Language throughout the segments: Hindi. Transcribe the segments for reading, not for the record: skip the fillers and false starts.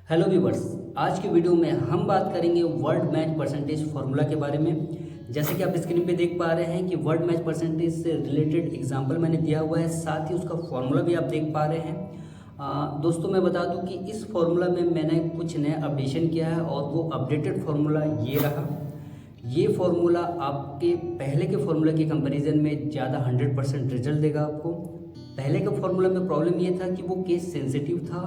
हेलो व्यूवर्स, आज की वीडियो में हम बात करेंगे वर्ड मैच परसेंटेज फार्मूला के बारे में। जैसे कि आप स्क्रीन पे देख पा रहे हैं कि वर्ड मैच परसेंटेज से रिलेटेड एग्जांपल मैंने दिया हुआ है, साथ ही उसका फार्मूला भी आप देख पा रहे हैं। दोस्तों मैं बता दूं कि इस फार्मूला में मैंने कुछ नया अपडेशन किया है और वो अपडेटेड फार्मूला ये रहा। ये फार्मूला आपके पहले के फार्मूला के कंपैरिजन में ज़्यादा 100% रिजल्ट देगा आपको। पहले के फार्मूला में प्रॉब्लम ये था कि वो केस सेंसिटिव था,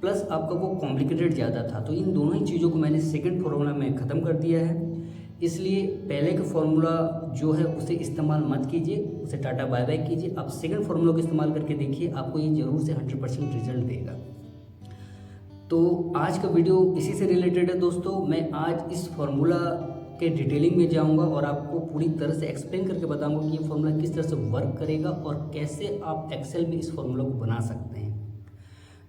प्लस आपका वो कॉम्प्लिकेटेड ज़्यादा था। तो इन दोनों ही चीज़ों को मैंने सेकंड फार्मूला में ख़त्म कर दिया है। इसलिए पहले का फार्मूला जो है उसे इस्तेमाल मत कीजिए, उसे टाटा बाय बाय कीजिए। आप सेकंड फार्मूला को इस्तेमाल करके देखिए, आपको ये ज़रूर से 100% रिजल्ट देगा। तो आज का वीडियो इसी से रिलेटेड है दोस्तों। मैं आज इस फार्मूला के डिटेलिंग में जाऊंगा और आपको पूरी तरह से एक्सप्लेन करके बताऊंगा कि ये फार्मूला किस तरह से वर्क करेगा और कैसे आप एक्सेल में इस फार्मूला को बना सकते हैं।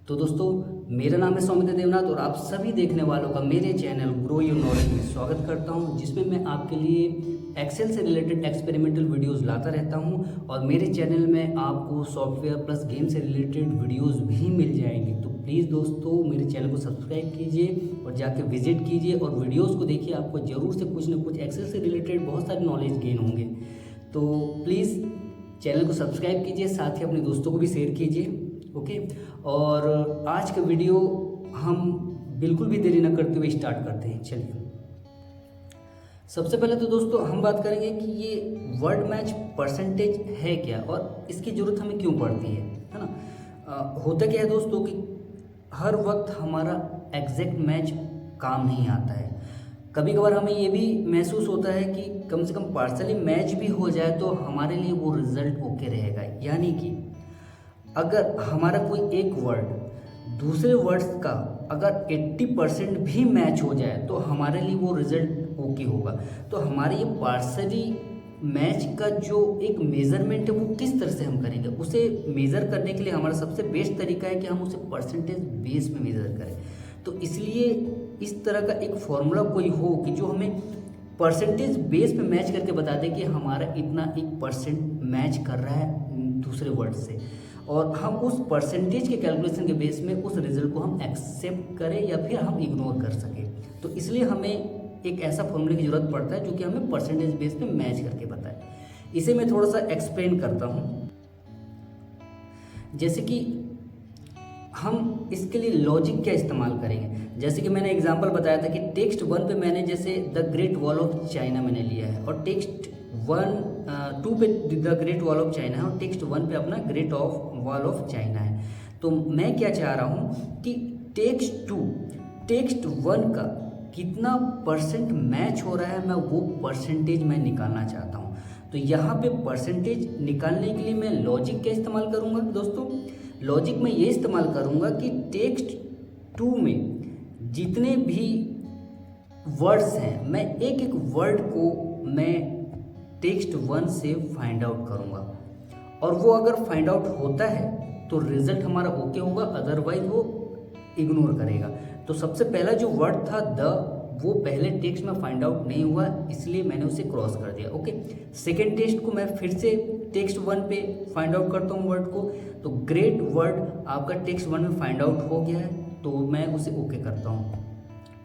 तो दोस्तों, मेरा नाम है सौमित्र देवनाथ और आप सभी देखने वालों का मेरे चैनल ग्रो योर नॉलेज में स्वागत करता हूं, जिसमें मैं आपके लिए एक्सेल से रिलेटेड एक्सपेरिमेंटल वीडियोस लाता रहता हूं। और मेरे चैनल में आपको सॉफ्टवेयर प्लस गेम से रिलेटेड वीडियोस भी मिल जाएंगे। तो प्लीज़ दोस्तों, मेरे चैनल को सब्सक्राइब कीजिए और जाके विजिट कीजिए और वीडियोज़ को देखिए। आपको ज़रूर से कुछ ना कुछ एक्सेल से रिलेटेड बहुत सारे नॉलेज गेन होंगे। तो प्लीज़ चैनल को सब्सक्राइब कीजिए, साथ ही अपने दोस्तों को भी शेयर कीजिए। ओके, और आज का वीडियो हम बिल्कुल भी देरी न करते हुए स्टार्ट करते हैं। चलिए, सबसे पहले तो दोस्तों हम बात करेंगे कि ये वर्ड मैच परसेंटेज है क्या और इसकी ज़रूरत हमें क्यों पड़ती है ना। होता क्या है दोस्तों कि हर वक्त हमारा एग्जैक्ट मैच काम नहीं आता है। कभी कभार हमें ये भी महसूस होता है कि कम से कम पार्सली मैच भी हो जाए तो हमारे लिए वो रिजल्ट ओके रहेगा। यानी कि अगर हमारा कोई एक वर्ड दूसरे वर्ड्स का अगर 80% भी मैच हो जाए तो हमारे लिए वो रिजल्ट ओके होगा। तो हमारे ये पार्सली मैच का जो एक मेज़रमेंट है वो किस तरह से हम करेंगे, उसे मेज़र करने के लिए हमारा सबसे बेस्ट तरीका है कि हम उसे परसेंटेज बेस में मेज़र करें। तो इसलिए इस तरह का एक फॉर्मूला कोई हो कि जो हमें परसेंटेज बेस पे मैच करके बता दे कि हमारा इतना 1% मैच कर रहा है दूसरे वर्ड से, और हम उस परसेंटेज के कैलकुलेशन के बेस में उस रिजल्ट को हम एक्सेप्ट करें या फिर हम इग्नोर कर सकें। तो इसलिए हमें एक ऐसा फॉर्मूले की ज़रूरत पड़ता है जो कि हमें परसेंटेज बेस पे मैच करके बताए। इसे मैं थोड़ा सा एक्सप्लेन करता हूँ। जैसे कि हम इसके लिए लॉजिक क्या इस्तेमाल करेंगे। जैसे कि मैंने एग्जांपल बताया था कि टेक्स्ट 1 पे मैंने जैसे the great wall of China मैंने लिया है, और टेक्स्ट 2 पे the great wall of China है, और टेक्स्ट 1 पे अपना ग्रेट वॉल ऑफ चाइना है। तो मैं क्या चाह रहा हूँ कि टेक्स्ट 1 का कितना परसेंट मैच हो रहा है, मैं वो परसेंटेज मैं निकालना चाहता हूँ। तो यहाँ पे परसेंटेज निकालने के लिए मैं लॉजिक क्या इस्तेमाल करूँगा दोस्तों। लॉजिक में ये इस्तेमाल करूँगा कि टेक्स्ट 2 में जितने भी वर्ड्स हैं, मैं एक एक वर्ड को मैं टेक्स्ट 1 से फाइंड आउट करूँगा, और वो अगर फाइंड आउट होता है तो रिजल्ट हमारा ओके होगा, अदरवाइज वो इग्नोर करेगा। तो सबसे पहला जो वर्ड था द, वो पहले टेक्स्ट में फाइंड आउट नहीं हुआ, इसलिए मैंने उसे क्रॉस कर दिया। ओके, सेकेंड टेक्स्ट को मैं फिर से टेक्स्ट 1 पे फाइंड आउट करता हूँ वर्ड को। तो ग्रेट वर्ड आपका टेक्स्ट 1 में फाइंड आउट हो गया है, तो मैं उसे ओके करता हूँ।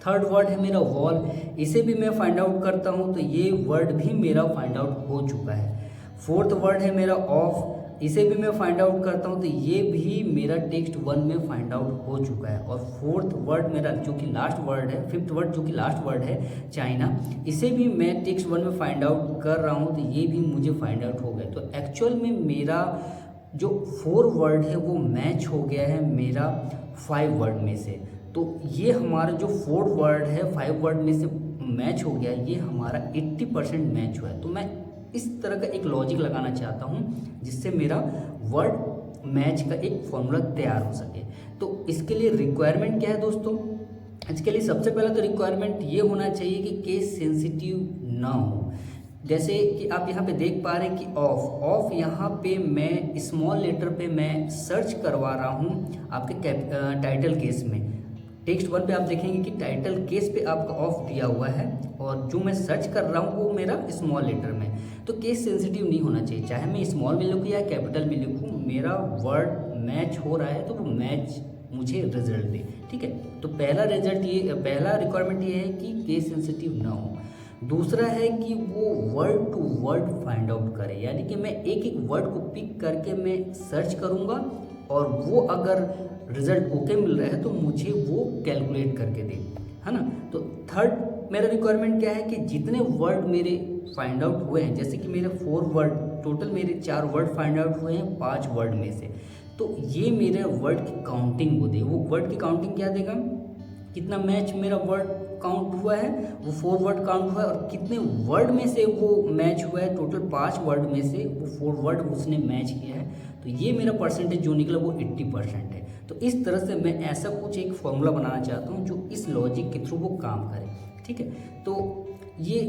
थर्ड वर्ड है मेरा वॉल, इसे भी मैं फाइंड आउट करता हूँ, तो ये वर्ड भी मेरा फाइंड आउट हो चुका है। फोर्थ वर्ड है मेरा ऑफ, इसे भी मैं फाइंड आउट करता हूँ, तो ये भी मेरा टेक्स्ट 1 में फाइंड आउट हो चुका है। और फोर्थ वर्ड मेरा जो कि लास्ट वर्ड है, फिफ्थ वर्ड जो कि लास्ट वर्ड है चाइना, इसे भी मैं टेक्स्ट 1 में फाइंड आउट कर रहा हूँ, तो ये भी मुझे फाइंड आउट हो गया। तो एक्चुअल में मेरा जो 4 वर्ड है वो मैच हो गया है मेरा 5 वर्ड में से। तो ये हमारा जो 4 वर्ड है 5 वर्ड में से मैच हो गया, ये हमारा 80% मैच हुआ है। तो मैं इस तरह का एक लॉजिक लगाना चाहता हूँ जिससे मेरा वर्ड मैच का एक फॉर्मूला तैयार हो सके। तो इसके लिए रिक्वायरमेंट क्या है दोस्तों। इसके लिए सबसे पहले तो रिक्वायरमेंट ये होना चाहिए कि केस सेंसिटिव ना हो। जैसे कि आप यहाँ पे देख पा रहे हैं कि ऑफ यहाँ पे मैं स्मॉल लेटर पे मैं सर्च करवा रहा हूँ आपके टाइटल केस में। टेक्स्ट 1 पे आप देखेंगे कि टाइटल केस पे आपका ऑफ दिया हुआ है, और जो मैं सर्च कर रहा हूँ वो मेरा स्मॉल लेटर में। तो केस सेंसिटिव नहीं होना चाहिए, चाहे मैं स्मॉल में लिखूँ या कैपिटल में लिखूँ, मेरा वर्ड मैच हो रहा है तो वो मैच मुझे रिजल्ट दे। ठीक है, तो पहला रिक्वायरमेंट ये है कि केस सेंसिटिव ना हो। दूसरा है कि वो word to word find out करे, यानी कि मैं एक एक वर्ड को पिक करके मैं सर्च करूँगा और वो अगर रिजल्ट ओके मिल रहा है तो मुझे वो कैलकुलेट करके दे, है ना। तो थर्ड मेरा रिक्वायरमेंट क्या है कि जितने वर्ड मेरे फाइंड आउट हुए हैं, जैसे कि मेरे 4 वर्ड, टोटल मेरे 4 वर्ड फाइंड आउट हुए हैं 5 वर्ड में से, तो ये मेरे वर्ड की काउंटिंग वो दे। वो वर्ड की काउंटिंग क्या देगा, कितना मैच मेरा वर्ड काउंट हुआ है, वो 4 वर्ड काउंट हुआ है और कितने वर्ड में से वो मैच हुआ है। टोटल 5 वर्ड में से वो 4 वर्ड उसने मैच किया है, तो ये मेरा परसेंटेज जो निकला वो 80% है। तो इस तरह से मैं ऐसा कुछ एक फॉर्मूला बनाना चाहता हूँ जो इस लॉजिक के थ्रू वो काम करे। ठीक है, तो ये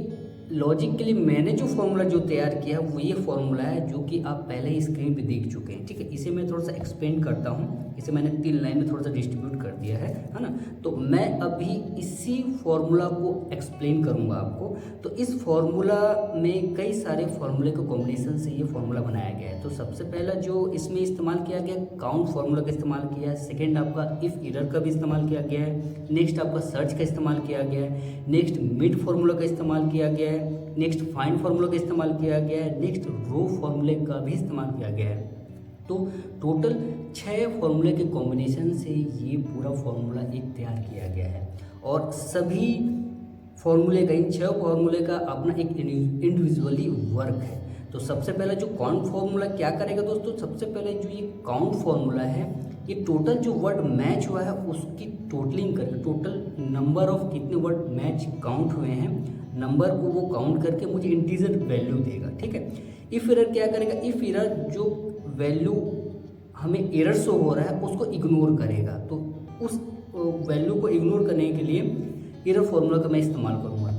लॉजिक के लिए मैंने जो फॉर्मूला जो तैयार किया है वो ये फॉर्मूला है जो कि आप पहले ही स्क्रीन पे देख चुके हैं। ठीक है, इसे मैं थोड़ा सा एक्सपेंड करता हूँ, इसे मैंने 3 लाइन में थोड़ा सा डिस्ट्रीब्यूट कर दिया है ना। तो मैं अभी इसी फॉर्मूला को एक्सप्लेन करूँगा आपको। तो इस फॉर्मूला में कई सारे फॉर्मूले के कॉम्बिनेशन से ये फॉर्मूला बनाया गया है। तो सबसे पहला जो इसमें इस्तेमाल किया गया, काउंट फार्मूला का इस्तेमाल किया है। सेकेंड आपका इफ़ इरर का भी इस्तेमाल किया गया है। नेक्स्ट आपका सर्च का इस्तेमाल किया गया है। नेक्स्ट मिड फार्मूला का इस्तेमाल किया गया है। नेक्स्ट फाइंड फार्मूला का इस्तेमाल किया गया है। नेक्स्ट रो फार्मूले का भी इस्तेमाल किया गया है। तो टोटल 6 फार्मूले के कॉम्बिनेशन से ये पूरा फार्मूला एक तैयार किया गया है और सभी फार्मूले का, इन 6 फार्मूले का अपना एक इंडिविजुअली वर्क है। तो सबसे पहला जो काउंट फार्मूला क्या करेगा दोस्तों, सबसे पहले जो ये काउंट फार्मूला है ये टोटल जो वर्ड मैच हुआ है उसकी टोटलिंग करके, टोटल नंबर ऑफ कितने वर्ड मैच काउंट हुए हैं, नंबर को वो काउंट करके मुझे इंटीजर वैल्यू देगा। ठीक है, इफ एरर क्या करेगा, इफ एरर जो वैल्यू हमें एरर शो हो रहा है उसको इग्नोर करेगा। तो उस वैल्यू को इग्नोर करने के लिए एरर फार्मूला का मैं इस्तेमाल करूँगा।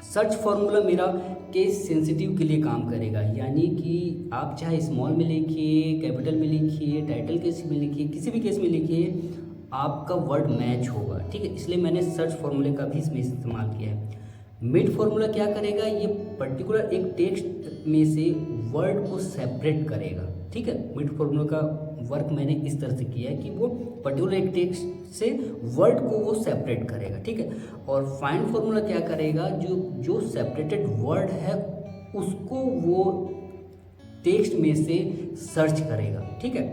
सर्च फार्मूला मेरा केस सेंसिटिव के लिए काम करेगा, यानी कि आप चाहे स्मॉल में लिखिए, कैपिटल में लिखिए, टाइटल केस में लिखिए, किसी भी केस में लिखिए, आपका वर्ड मैच होगा। ठीक है, इसलिए मैंने सर्च फार्मूले का भी इसमें इस्तेमाल किया है। मिड फार्मूला क्या करेगा, ये पर्टिकुलर एक टेक्स्ट में से वर्ड को सेपरेट करेगा। ठीक है, मिड फार्मूला का वर्क मैंने इस तरह से किया है कि वो पर्टिकुलर एक टेक्स्ट से वर्ड को वो सेपरेट करेगा। ठीक है, और फाइंड फार्मूला क्या करेगा, जो सेपरेटेड वर्ड है उसको वो टेक्स्ट में से सर्च करेगा। ठीक है,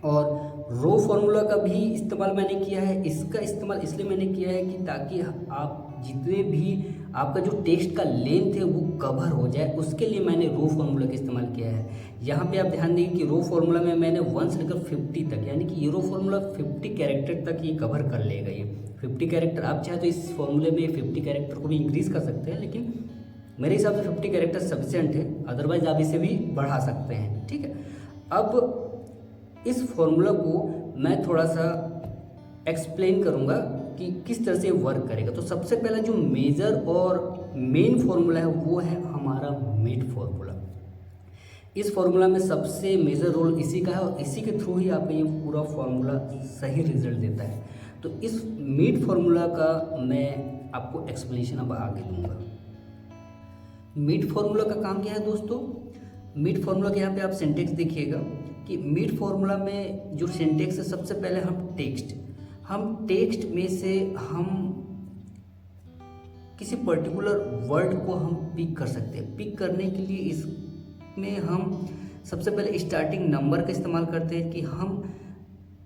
और रो फार्मूला का भी इस्तेमाल मैंने किया है। इसका इस्तेमाल इसलिए मैंने किया है कि ताकि आप जितने भी आपका जो टेक्स्ट का लेंथ है वो कवर हो जाए, उसके लिए मैंने रो फार्मूला का इस्तेमाल किया है। यहाँ पे आप ध्यान देंगे कि रो फार्मूला में मैंने 1 से लेकर 50 तक, यानी कि ये रो फार्मूला 50 कैरेक्टर तक ये कवर कर लेगा। ये 50 कैरेक्टर, आप चाहे तो इस फॉर्मूले में 50 कैरेक्टर को भी इंक्रीज़ कर सकते हैं, लेकिन मेरे हिसाब से 50 कैरेक्टर सफिशिएंट है, अदरवाइज आप इसे भी बढ़ा सकते हैं। ठीक है, अब इस फॉर्मूला को मैं थोड़ा सा एक्सप्लेन करूँगा कि किस तरह से वर्क करेगा। तो सबसे पहला जो मेजर और मेन फार्मूला है वो है हमारा मिड फार्मूला। इस फार्मूला में सबसे मेजर रोल इसी का है और इसी के थ्रू ही आपको ये पूरा फार्मूला सही रिजल्ट देता है। तो इस मिड फार्मूला का मैं आपको एक्सप्लेनेशन अब आगे दूंगा। मिड फार्मूला का काम क्या है दोस्तों, मिड फार्मूला के यहाँ पे आप सिंटेक्स देखिएगा कि मिड फार्मूला में जो सिंटेक्स है, सबसे पहले हम टेक्स्ट में से हम किसी पर्टिकुलर वर्ड को हम पिक कर सकते हैं। पिक करने के लिए इसमें हम सबसे पहले स्टार्टिंग नंबर का इस्तेमाल करते हैं कि हम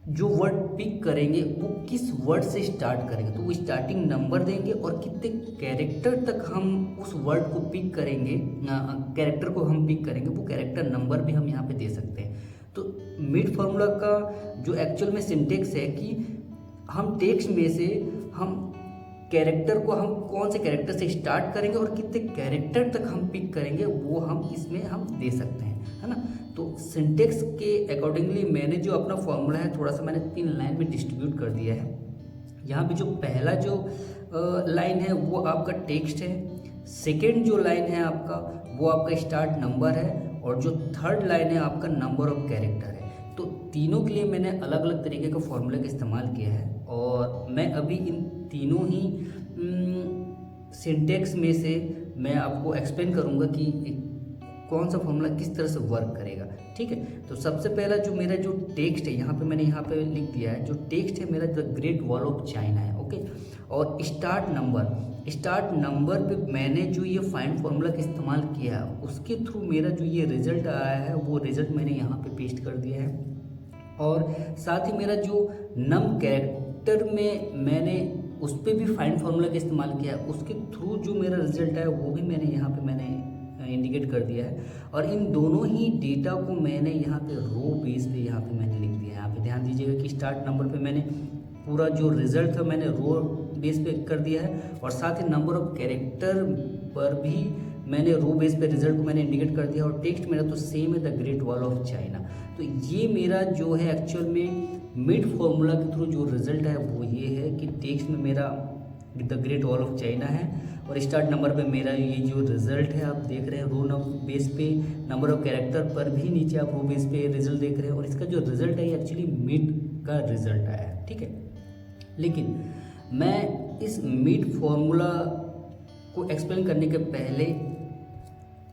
जो वर्ड पिक करेंगे वो किस वर्ड से स्टार्ट करेंगे, तो वो स्टार्टिंग नंबर देंगे और कितने कैरेक्टर तक हम उस वर्ड को पिक करेंगे, कैरेक्टर को हम पिक करेंगे, वो कैरेक्टर नंबर भी हम यहाँ पे दे सकते हैं। तो मिड फार्मूला का जो एक्चुअल में सिंटेक्स है कि हम टेक्स्ट में से हम कैरेक्टर को हम कौन से कैरेक्टर से स्टार्ट करेंगे और कितने कैरेक्टर तक हम पिक करेंगे वो हम इसमें हम दे सकते हैं, है ना। तो सिंटेक्स के अकॉर्डिंगली मैंने जो अपना फॉर्मूला है थोड़ा सा मैंने 3 लाइन में डिस्ट्रीब्यूट कर दिया है। यहाँ पे जो पहला जो लाइन है वो आपका टेक्स्ट है, सेकेंड जो लाइन है आपका वो आपका स्टार्ट नंबर है और जो थर्ड लाइन है आपका नंबर ऑफ कैरेक्टर है। तो तीनों के लिए मैंने अलग अलग तरीके का फॉर्मूले का इस्तेमाल किया है और मैं अभी इन तीनों ही सिंटेक्स में से मैं आपको एक्सप्लेन करूंगा कि कौन सा फॉर्मूला किस तरह से वर्क करेगा। ठीक है, तो सबसे पहला जो मेरा जो टेक्स्ट है यहाँ पे मैंने यहाँ पे लिख दिया है, जो टेक्स्ट है मेरा the great wall of China है। ओके, और स्टार्ट नंबर पे मैंने जो ये फाइंड फार्मूला का इस्तेमाल किया है उसके थ्रू मेरा जो ये रिजल्ट आया है वो रिजल्ट मैंने यहाँ पे पेस्ट कर दिया है। और साथ ही मेरा जो नम कैरेक्टर में मैंने उस पर भी फाइंड फार्मूला का इस्तेमाल किया है, उसके थ्रू जो मेरा रिजल्ट है वो भी मैंने यहाँ पे मैंने इंडिकेट कर दिया है। और इन दोनों ही डेटा को मैंने यहाँ पे रो बेस पे यहाँ पे मैंने लिख दिया है। यहाँ पे ध्यान दीजिएगा कि स्टार्ट नंबर पे मैंने पूरा जो रिजल्ट था मैंने रो बेस पे कर दिया है, और साथ ही नंबर ऑफ कैरेक्टर पर भी मैंने रो बेस पे रिजल्ट को मैंने इंडिकेट कर दिया। और टेक्स्ट मेरा तो सेम है, the great wall of China. तो ये मेरा जो है एक्चुअल में मिड फॉर्मूला के थ्रू जो रिजल्ट है वो ये है कि टेक्स्ट में मेरा the great wall of China है, और स्टार्ट नंबर पे मेरा ये जो रिजल्ट है आप देख रहे हैं रो बेस पे, नंबर ऑफ कैरेक्टर पर भी नीचे आप रो बेस पे रिजल्ट देख रहे हैं, और इसका जो रिजल्ट है ये एक्चुअली मिड का रिजल्ट आया है। ठीक है, लेकिन मैं इस मिड फॉर्मूला को एक्सप्लेन करने के पहले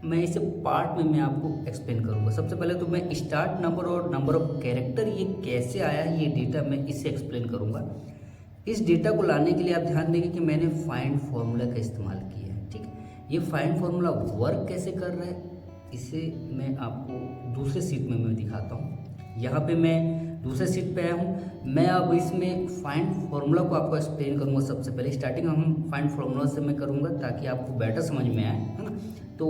मैं इसे पार्ट में मैं आपको एक्सप्लेन करूंगा। सबसे पहले तो मैं स्टार्ट नंबर और नंबर ऑफ कैरेक्टर ये कैसे आया ये डेटा मैं इससे एक्सप्लेन करूंगा। इस डेटा को लाने के लिए आप ध्यान देंगे कि मैंने फाइंड फार्मूला का इस्तेमाल किया है। ठीक है, ये फाइंड फार्मूला वर्क कैसे कर रहा है इसे मैं आपको दूसरे सीट में मैं दिखाता हूँ। यहाँ पे मैं दूसरे सीट पे आया हूँ। मैं अब इसमें फाइंड फार्मूला को आपको एक्सप्लेन करूँगा। सबसे पहले स्टार्टिंग हम फाइंड फार्मूला से मैं करूँगा ताकि आपको बेटर समझ में आए, है ना। तो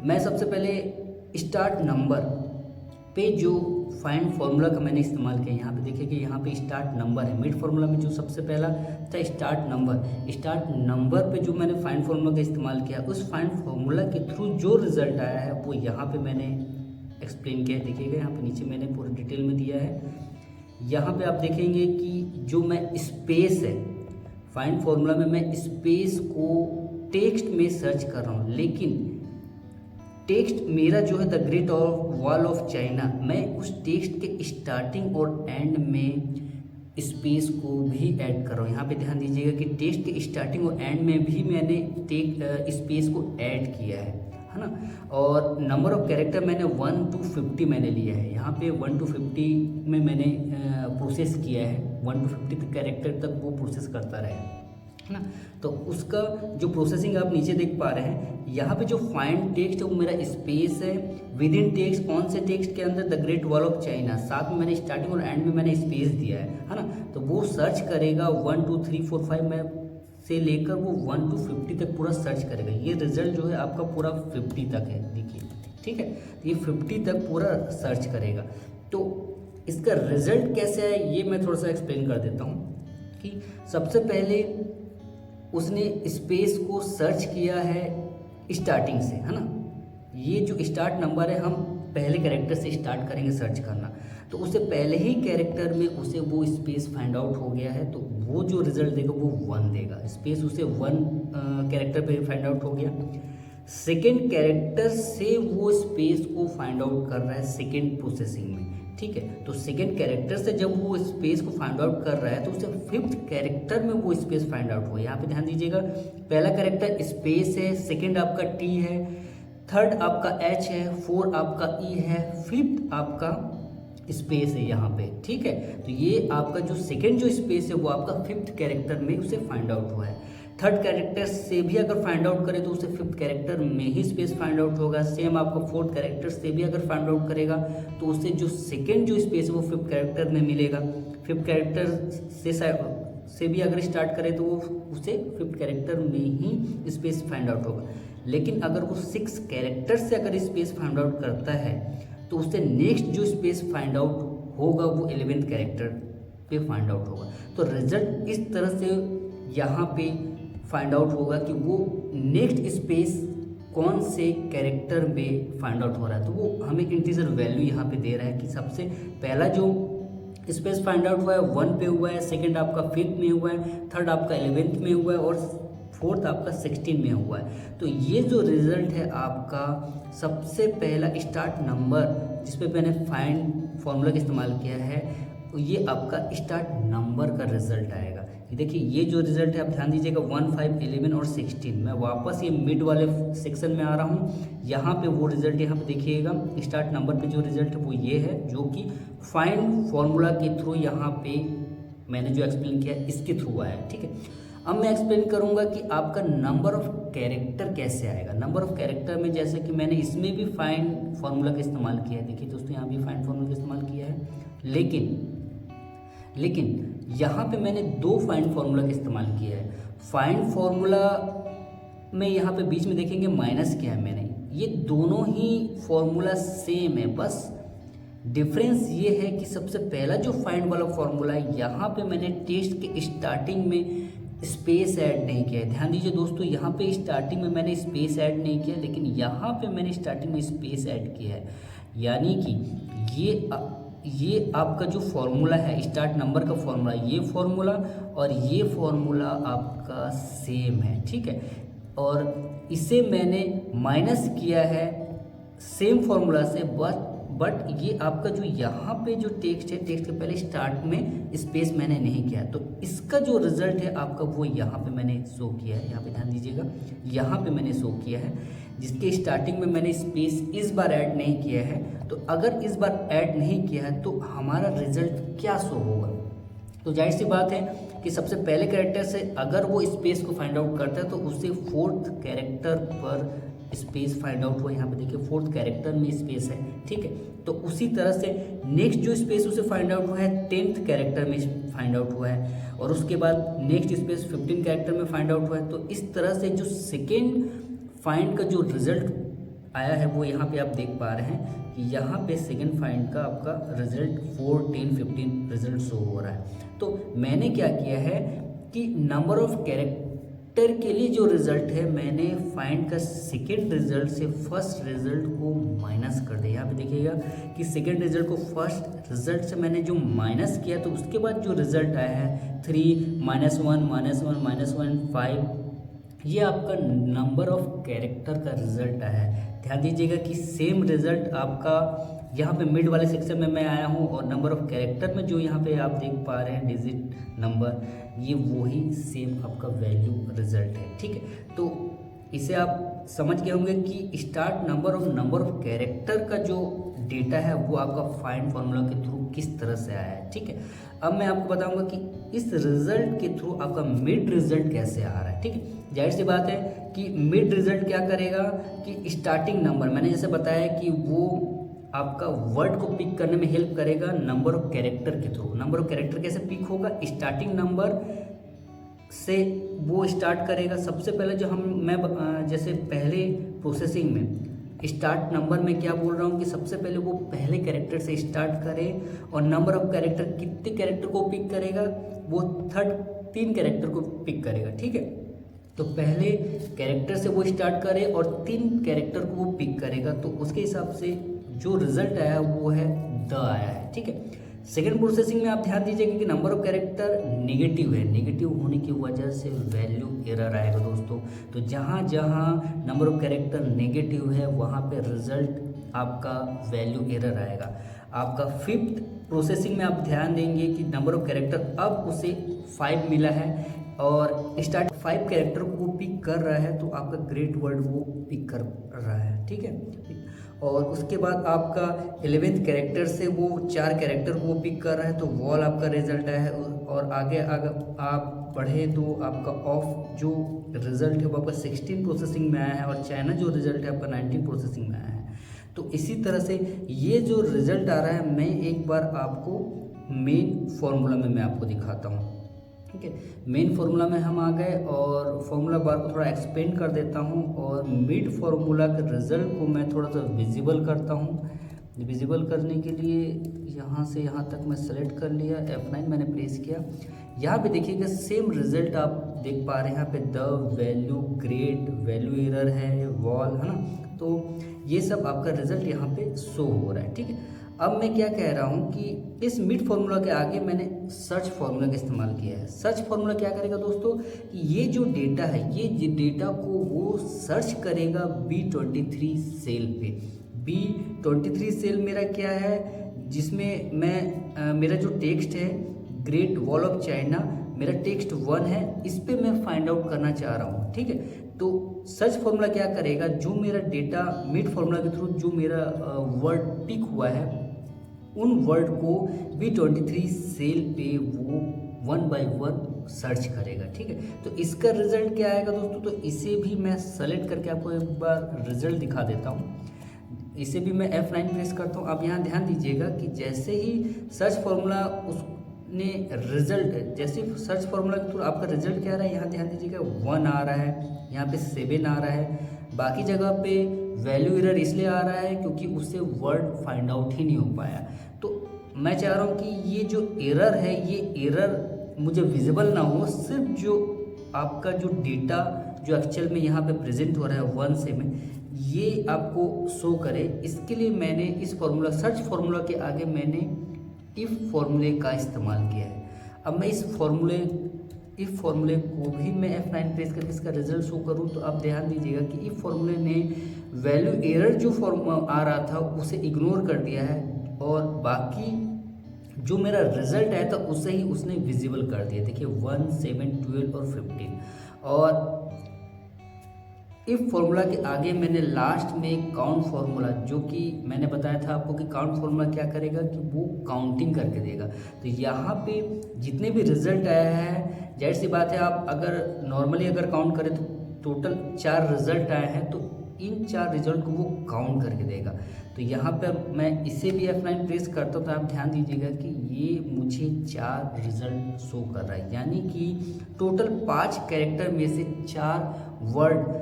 मैं सबसे पहले स्टार्ट नंबर पे जो फाइंड फार्मूला का मैंने इस्तेमाल किया, यहाँ पे देखिए कि यहाँ पे स्टार्ट नंबर है। मिड फार्मूला में जो सबसे पहला था स्टार्ट नंबर पे जो मैंने फाइंड फार्मूला का इस्तेमाल किया, उस फाइंड फार्मूला के थ्रू जो रिजल्ट आया है वो यहाँ पे मैंने एक्सप्लेन किया है। देखिएगा यहाँ पे नीचे मैंने पूरे डिटेल में दिया है। यहाँ पे आप देखेंगे कि जो मैं स्पेस है फाइंड फार्मूला में मैं स्पेस को टेक्स्ट में सर्च कर रहा हूँ, लेकिन टेक्स्ट मेरा जो है the great wall of China, मैं उस टेक्स्ट के स्टार्टिंग और एंड में स्पेस को भी ऐड कर रहा हूँ। यहाँ पे ध्यान दीजिएगा कि टेक्स्ट के स्टार्टिंग और एंड में भी मैंने स्पेस को ऐड किया है ना। और नंबर ऑफ कैरेक्टर मैंने 1 to 50 मैंने लिया है। यहाँ पे 1 to 50 में मैंने प्रोसेस किया है, 1 to 50 कैरेक्टर तक वो प्रोसेस करता रहे, है ना। तो उसका जो प्रोसेसिंग आप नीचे देख पा रहे हैं, यहाँ पे जो फाइंड टेक्स्ट है वो मेरा स्पेस है। विद इन टेक्स्ट कौन से टेक्स्ट के अंदर the great wall of China, साथ में मैंने स्टार्टिंग और एंड में मैंने स्पेस दिया है ना। तो वो सर्च करेगा 1 2 3 4 5 में से लेकर वो 1 to 50 तक पूरा सर्च करेगा। ये रिजल्ट जो है आपका पूरा 50 तक है, देखिए, ठीक है। ये 50 तक पूरा सर्च करेगा। तो इसका रिजल्ट कैसे है ये मैं थोड़ा सा एक्सप्लेन कर देता हूँ कि सबसे पहले उसने स्पेस को सर्च किया है स्टार्टिंग से, है ना। ये जो स्टार्ट नंबर है हम पहले कैरेक्टर से स्टार्ट करेंगे सर्च करना, तो उससे पहले ही कैरेक्टर में उसे वो स्पेस फाइंड आउट हो गया है, तो वो जो रिजल्ट देगा वो 1 देगा। स्पेस उसे 1 कैरेक्टर पे फाइंड आउट हो गया। सेकेंड कैरेक्टर से वो स्पेस को फाइंड आउट कर रहा है सेकेंड प्रोसेसिंग में, ठीक है। तो सेकेंड कैरेक्टर से जब वो स्पेस को फाइंड आउट कर रहा है तो उसे 5th कैरेक्टर में वो स्पेस फाइंड आउट हुआ। यहाँ पे ध्यान दीजिएगा, पहला कैरेक्टर स्पेस है, सेकेंड आपका टी है, थर्ड आपका एच है, 4 आपका ई है, 5th आपका स्पेस है यहाँ पे, ठीक है। तो ये आपका जो सेकेंड जो स्पेस है वो आपका 5th कैरेक्टर में उसे फाइंड आउट हुआ है। थर्ड कैरेक्टर से भी अगर फाइंड आउट करे तो उसे 5th कैरेक्टर में ही स्पेस फाइंड आउट होगा। सेम आपका 4th कैरेक्टर से भी अगर फाइंड आउट करेगा तो उसे जो सेकेंड जो स्पेस है वो 5th कैरेक्टर में मिलेगा। 5th कैरेक्टर से भी अगर स्टार्ट करे तो वो उसे 5th कैरेक्टर में ही स्पेस फाइंड आउट होगा। लेकिन अगर वो 6 कैरेक्टर से अगर स्पेस फाइंड आउट करता है तो उससे नेक्स्ट जो स्पेस फाइंड आउट होगा वो 11th कैरेक्टर पे फाइंड आउट होगा। तो रिजल्ट इस तरह से यहाँ पे फाइंड आउट होगा कि वो नेक्स्ट स्पेस कौन से कैरेक्टर में फाइंड आउट हो रहा है। तो वो हमें इंटीजर वैल्यू यहाँ पे दे रहा है कि सबसे पहला जो स्पेस फाइंड आउट हुआ है 1 पे हुआ है, सेकंड आपका 5th में हुआ है, थर्ड आपका 11th में हुआ है और 4th आपका 16 में हुआ है। तो ये जो रिजल्ट है आपका सबसे पहला स्टार्ट नंबर जिस पे मैंने फाइंड फार्मूला का इस्तेमाल किया है, ये आपका स्टार्ट नंबर का रिजल्ट आएगा। कि देखिए ये जो रिजल्ट है आप ध्यान दीजिएगा 1, 5, 11 और 16। मैं वापस ये मिड वाले सेक्शन में आ रहा हूँ। यहाँ पे वो रिजल्ट यहाँ पे देखिएगा, स्टार्ट नंबर पे जो रिजल्ट है वो ये है, जो कि फाइंड फॉर्मूला के थ्रू यहाँ पे मैंने जो एक्सप्लेन किया इसके थ्रू आया है। ठीक है, अब मैं एक्सप्लेन करूँगा कि आपका नंबर ऑफ कैरेक्टर कैसे आएगा। नंबर ऑफ कैरेक्टर में जैसे कि मैंने इसमें भी फाइंड फार्मूला का इस्तेमाल किया है। देखिए दोस्तों यहाँ भी फाइंड फार्मूला का इस्तेमाल किया है, लेकिन यहाँ पे मैंने 2 फाइंड फार्मूला का इस्तेमाल किया है। फाइंड फार्मूला में यहाँ पे बीच में देखेंगे माइनस किया है मैंने। ये दोनों ही फार्मूला सेम है, बस डिफरेंस ये है कि सबसे पहला जो फाइंड वाला फार्मूला है यहाँ पे मैंने टेस्ट के स्टार्टिंग में स्पेस ऐड नहीं किया है। ध्यान दीजिए दोस्तों, यहाँ पे स्टार्टिंग में मैंने स्पेस ऐड नहीं किया, लेकिन यहाँ पे मैंने स्टार्टिंग में स्पेस ऐड किया है। यानी कि ये आपका जो फॉर्मूला है स्टार्ट नंबर का फॉर्मूला, ये फॉर्मूला और ये फॉर्मूला आपका सेम है। ठीक है, और इसे मैंने माइनस किया है सेम फॉर्मूला से, बट ये आपका जो यहाँ पे जो टेक्स्ट है, टेक्स्ट के पहले स्टार्ट में स्पेस मैंने नहीं किया, तो इसका जो रिजल्ट है आपका वो यहाँ पे मैंने शो किया है। यहाँ पे ध्यान दीजिएगा, यहाँ पे मैंने शो किया है, जिसके स्टार्टिंग में मैंने स्पेस इस बार ऐड नहीं किया है। तो अगर इस बार ऐड नहीं किया है तो हमारा रिजल्ट क्या शो होगा? तो जाहिर सी बात है कि सबसे पहले कैरेक्टर से अगर वो स्पेस को फाइंड आउट करता है तो उससे 4th कैरेक्टर पर स्पेस फाइंड आउट हुआ। यहाँ पे देखिए 4th कैरेक्टर में स्पेस है। ठीक है, तो उसी तरह से नेक्स्ट जो स्पेस उसे फाइंड आउट हुआ है 10th कैरेक्टर में फाइंड आउट हुआ है, और उसके बाद नेक्स्ट स्पेस 15 कैरेक्टर में फाइंड आउट हुआ है। तो इस तरह से जो सेकेंड फाइंड का जो रिजल्ट आया है वो यहाँ पे आप देख पा रहे हैं कि यहाँ पे सेकेंड फाइंड का आपका रिजल्ट 4, 10, 15 रिजल्ट शो हो रहा है। तो मैंने क्या किया है कि नंबर ऑफ कैरेक्टर के लिए जो रिजल्ट है मैंने फाइंड का सेकेंड रिजल्ट से फर्स्ट रिजल्ट को माइनस कर दिया। यहाँ पे देखिएगा कि सेकेंड रिजल्ट को फर्स्ट रिजल्ट से मैंने जो माइनस किया, तो उसके बाद जो रिजल्ट आया है 3, -1, -1, -1, 5, ये आपका नंबर ऑफ कैरेक्टर का रिजल्ट आया है। ध्यान दीजिएगा कि सेम रिजल्ट आपका यहाँ पे मिड वाले सेक्शन में मैं आया हूँ, और नंबर ऑफ कैरेक्टर में जो यहाँ पे आप देख पा रहे हैं डिजिट नंबर, ये वही सेम आपका वैल्यू रिजल्ट है। ठीक है, तो इसे आप समझ गए होंगे कि स्टार्ट नंबर और नंबर ऑफ कैरेक्टर का जो डेटा है वो आपका फाइंड फार्मूला के थ्रू किस तरह से आया है। ठीक है, अब मैं आपको बताऊंगा कि इस रिजल्ट के थ्रू आपका मिड रिजल्ट कैसे आ रहा है। ठीक है, जाहिर सी बात है कि मिड रिजल्ट क्या करेगा कि स्टार्टिंग नंबर, मैंने जैसे बताया कि वो आपका वर्ड को पिक करने में हेल्प करेगा नंबर ऑफ कैरेक्टर के थ्रू। नंबर ऑफ कैरेक्टर कैसे पिक होगा? स्टार्टिंग नंबर से वो स्टार्ट करेगा। सबसे पहले जो मैं जैसे पहले प्रोसेसिंग में स्टार्ट नंबर में क्या बोल रहा हूँ कि सबसे पहले वो पहले कैरेक्टर से स्टार्ट करे, और नंबर ऑफ कैरेक्टर कितने कैरेक्टर को पिक करेगा? वो 3 कैरेक्टर को पिक करेगा। ठीक है, तो पहले कैरेक्टर से वो स्टार्ट करे और 3 कैरेक्टर को वो पिक करेगा, तो उसके हिसाब से जो रिजल्ट आया वो है द आया है। ठीक है, सेकेंड प्रोसेसिंग में आप ध्यान दीजिएगा कि नंबर ऑफ कैरेक्टर नेगेटिव है, नेगेटिव होने की वजह से वैल्यू एरर आएगा दोस्तों। तो जहाँ जहाँ नंबर ऑफ कैरेक्टर नेगेटिव है वहाँ पे रिजल्ट आपका वैल्यू एरर आएगा। आपका 5th प्रोसेसिंग में आप ध्यान देंगे कि नंबर ऑफ कैरेक्टर अब उसे 5 मिला है, और स्टार्ट 5 कैरेक्टर को पिक कर रहा है, तो आपका ग्रेट वर्ड वो पिक कर रहा है। ठीक है, और उसके बाद आपका 11th कैरेक्टर से वो 4 कैरेक्टर को पिक कर रहा है, तो वॉल आपका रिजल्ट है। और आगे आप बढ़े तो आपका ऑफ जो रिजल्ट है वो आपका 16 प्रोसेसिंग में आया है, और चाइना जो रिजल्ट है आपका 19 प्रोसेसिंग में आया है। तो इसी तरह से ये जो रिजल्ट आ रहा है, मैं एक बार आपको मेन फॉर्मूला में मैं आपको दिखाता हूँ। ठीक है, मेन फार्मूला में हम आ गए, और फार्मूला बार को थोड़ा एक्सपेंड कर देता हूँ, और मिड फार्मूला के रिजल्ट को मैं थोड़ा सा विजिबल करता हूँ। विजिबल करने के लिए यहाँ से यहाँ तक मैं सेलेक्ट कर लिया, F9 मैंने प्रेस किया। यहाँ पे देखिएगा सेम रिजल्ट आप देख पा रहे हैं, यहाँ पे the value, great, value error है, वॉल है ना, तो ये सब आपका रिजल्ट यहाँ पे शो हो रहा है। ठीक है, अब मैं क्या कह रहा हूँ कि इस मिड फार्मूला के आगे मैंने सर्च फार्मूला का इस्तेमाल किया है। सर्च फार्मूला क्या करेगा दोस्तों, ये जो डेटा है, ये डेटा को वो सर्च करेगा B23 सेल पे। B23 सेल मेरा क्या है, जिसमें मैं मेरा जो टेक्स्ट है ग्रेट वॉल ऑफ चाइना, मेरा टेक्स्ट 1 है, इस पे मैं फाइंड आउट करना चाह रहा हूँ, ठीक है। तो सर्च फॉर्मूला क्या करेगा, जो मेरा डेटा मिड फॉर्मूला के थ्रू जो मेरा वर्ड पिक हुआ है उन वर्ड को B23 सेल पे वो 1 बाय 1 सर्च करेगा, ठीक है। तो इसका रिजल्ट क्या आएगा दोस्तों, तो इसे भी मैं सेलेक्ट करके आपको एक बार रिजल्ट दिखा देता हूँ। इसे भी मैं F9 प्रेस करता हूँ। आप यहाँ ध्यान दीजिएगा कि जैसे ही सर्च फॉर्मूला उसने रिजल्ट, जैसे सर्च फॉर्मूला के थ्रू आपका रिजल्ट क्या आ रहा है, यहाँ ध्यान दीजिएगा 1 आ रहा है, यहाँ पे 7 आ रहा है। बाकी जगह पे वैल्यू एरर इसलिए आ रहा है क्योंकि उससे वर्ड फाइंड आउट ही नहीं हो पाया। तो मैं चाह रहा हूँ कि ये जो एरर है, ये एरर मुझे विजिबल ना हो, सिर्फ जो आपका जो डेटा जो एक्चुअल में यहाँ पे प्रेजेंट हो रहा है 1 से में, ये आपको शो करे। इसके लिए मैंने इस फॉर्मूला, सर्च फॉर्मूला के आगे मैंने इफ़ फॉर्मूले का इस्तेमाल किया है। अब मैं इस इफ़ फॉर्मूले को भी मैं F9 प्रेस करके इसका रिजल्ट शो करूँ तो आप ध्यान दीजिएगा कि इफ़ फॉर्मूले ने वैल्यू एरर जो फॉर्मूला आ रहा था उसे इग्नोर कर दिया है, और बाकी जो मेरा रिजल्ट आया था उसे ही उसने विजिबल कर दिया। देखिए 1, 7, 12 और 15। और इफ फॉर्मूला के आगे मैंने लास्ट में काउंट फॉर्मूला, जो कि मैंने बताया था आपको कि काउंट फॉर्मूला क्या करेगा कि वो काउंटिंग करके देगा। तो यहाँ पे जितने भी रिजल्ट आया है, जाहिर सी बात है आप अगर नॉर्मली अगर काउंट करें तो टोटल 4 रिजल्ट आए हैं, तो इन 4 रिजल्ट को वो काउंट करके देगा। तो यहाँ पर मैं इसे भी F9 प्रेस करता हूँ तो आप ध्यान दीजिएगा कि ये मुझे 4 रिजल्ट शो कर रहा है, यानी कि टोटल 5 कैरेक्टर में से 4 वर्ड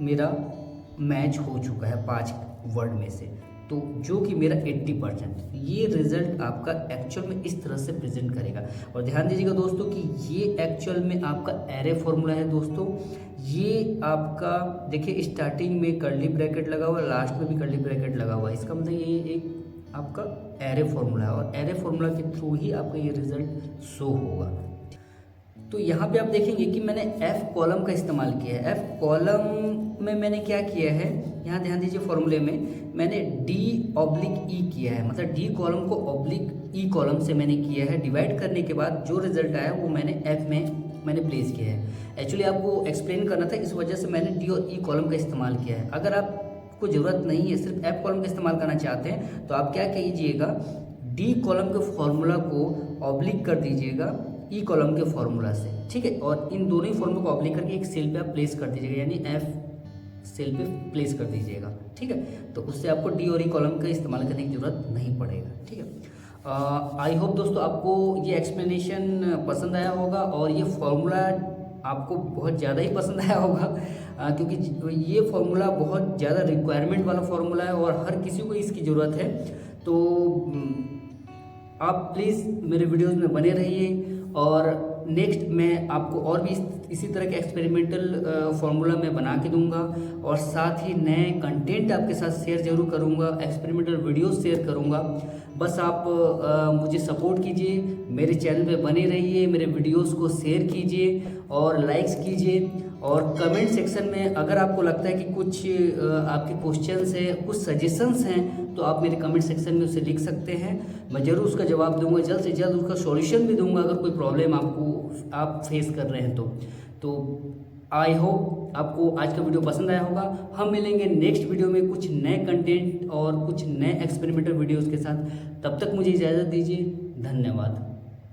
मेरा मैच हो चुका है 5 वर्ड में से, तो जो कि मेरा 80%। ये रिजल्ट आपका एक्चुअल में इस तरह से प्रेजेंट करेगा। और ध्यान दीजिएगा दोस्तों कि ये एक्चुअल में आपका एरे फॉर्मूला है दोस्तों। ये आपका देखिए स्टार्टिंग में कर्ली ब्रैकेट लगा हुआ है, लास्ट में भी कर्ली ब्रैकेट लगा हुआ है, इसका मतलब ये एक आपका एरे फॉर्मूला है, और एरे फॉर्मूला के थ्रू ही आपका ये रिजल्ट शो होगा। तो यहाँ पे आप देखेंगे कि मैंने F कॉलम का इस्तेमाल किया है। F कॉलम में मैंने क्या किया है, यहाँ ध्यान दीजिए फॉर्मूले में मैंने D/E किया है, मतलब D कॉलम को E कॉलम से मैंने किया है। डिवाइड करने के बाद जो रिजल्ट आया वो मैंने F में मैंने प्लेस किया है। एक्चुअली आपको एक्सप्लेन करना था, इस वजह से मैंने D और E कॉलम का इस्तेमाल किया है। अगर आपको ज़रूरत नहीं है, सिर्फ F कॉलम का इस्तेमाल करना चाहते हैं, तो आप क्या कीजिएगा, D कॉलम के फॉर्मूला को ऑब्लिक कर दीजिएगा E कॉलम के फॉर्मूला से, ठीक है। और इन दोनों ही फॉर्मूला को ऑब्लिक करके एक सेल पे आप प्लेस कर दीजिएगा, यानी F सेल पे प्लेस कर दीजिएगा, ठीक है। तो उससे आपको D और E कॉलम का इस्तेमाल करने की ज़रूरत नहीं पड़ेगा, ठीक है। आई होप दोस्तों आपको ये एक्सप्लेनेशन पसंद आया होगा, और ये फॉर्मूला आपको बहुत ज़्यादा ही पसंद आया होगा, क्योंकि ये फॉर्मूला बहुत ज़्यादा रिक्वायरमेंट वाला फॉर्मूला है और हर किसी को इसकी ज़रूरत है। तो आप प्लीज़ मेरे वीडियोज़ में बने रहिए, और नेक्स्ट मैं आपको और भी इसी तरह के एक्सपेरिमेंटल फार्मूला मैं बना के दूंगा, और साथ ही नए कंटेंट आपके साथ शेयर जरूर करूंगा, एक्सपेरिमेंटल वीडियोस शेयर करूंगा। बस आप मुझे सपोर्ट कीजिए, मेरे चैनल पे बने रहिए, मेरे वीडियोस को शेयर कीजिए और लाइक्स कीजिए। और कमेंट सेक्शन में अगर आपको लगता है कि कुछ आपके क्वेश्चंस हैं, कुछ सजेशंस हैं, तो आप मेरे कमेंट सेक्शन में उसे लिख सकते हैं। मैं ज़रूर उसका जवाब दूंगा, जल्द से जल्द उसका सॉल्यूशन भी दूंगा अगर कोई प्रॉब्लम आप फेस कर रहे हैं तो आई होप आपको आज का वीडियो पसंद आया होगा। हम मिलेंगे नेक्स्ट वीडियो में कुछ नए कंटेंट और कुछ नए एक्सपेरिमेंटल वीडियोज़ के साथ। तब तक मुझे इजाज़त दीजिए, धन्यवाद।